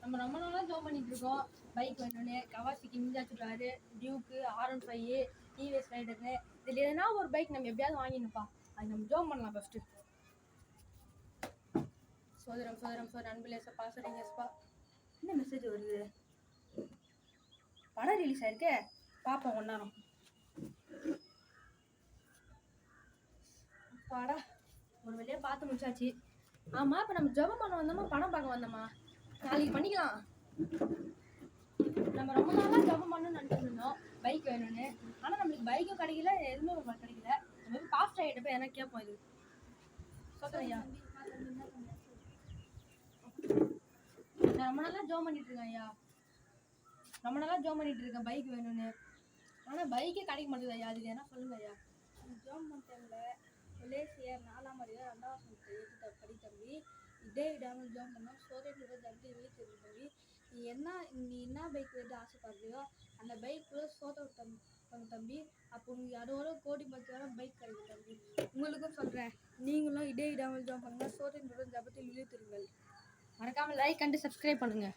நம்ம ரொம்ப நாளாக ஜோம் பண்ணிட்டு இருக்கோம். பைக் வேணும்னு கவாசிக்கு நிஞ்சா சுட்டாரு, டியூக்கு, R15, டிவிஎஸ் ரைடரு, இதில் எதனா ஒரு பைக் நம்ம எப்படியாவது வாங்கினுப்பா. அது நம்ம ஜோம் பண்ணலாம் ஃபஸ்ட்டு. சோதரம் அன்புலேசப்பா சரிங்கப்பா. என்ன மெசேஜ் வருது? படம் ரிலீஸ் ஆயிருக்கு, பார்ப்போம் ஒன் நேரம். பாடா ஒரு வழியா பார்த்து முடிச்சாச்சு. ஆமா, இப்போ நம்ம ஜெபம் பண்ண வந்தோமா படம் பார்க்க வந்தோமா? நாளைக்கு பண்ணிக்கலாம். நம்ம ரொம்ப நாளாக ஜெபம் பண்ணணும்னு நினச்சிட்டு இருந்தோம் பைக் வேணும்னு. ஆனால் நம்மளுக்கு பைக்கும் கிடைக்கல, எதுவுமே கிடைக்கல. நம்ம போய் பாஸ்ட் ஆகிட்ட போய் எதனா கேட்போம். இது சொல்லுங்க ஐயா. நான் ரொம்ப நாளாக ஜோம் பண்ணிட்டு இருக்கேன் ஐயா. ரொம்ப நாளாக ஜோம் பண்ணிட்டு இருக்கேன் பைக் வேணும்னு. ஆனால் பைக்கே கிடைக்க மாட்டேங்குது ஐயா. அதுக்கு என்ன சொல்லுங்க ஐயா. ஜோம் பண்ணிட்டேன்ல, கொலேசியர் 4ஆம் அதிகாரம் 2ஆம் வசனத்தை படி தம்பி. இதே விடாமல் ஜோம் பண்ணோம் சோதனையோட ஜப்தி வீழ்த்து தம்பி. நீ என்ன பைக் வேண்டி ஆசைப்படுறியோ அந்த பைக் கூட சோதனை தம்பி. அப்போ உங்களுக்கு அதோட கோடி மதிப்பான பைக் கிடைக்கும் தம்பி. உங்களுக்கும் சொல்கிறேன், நீங்களும் இதே விடாமல் ஜோம் பண்ணுங்க சோதனையோட ஜபத்தில் வீழ்த்திருங்கள். மறக்காமல் லைக் அண்ட் சப்ஸ்கிரைப் பண்ணுங்க.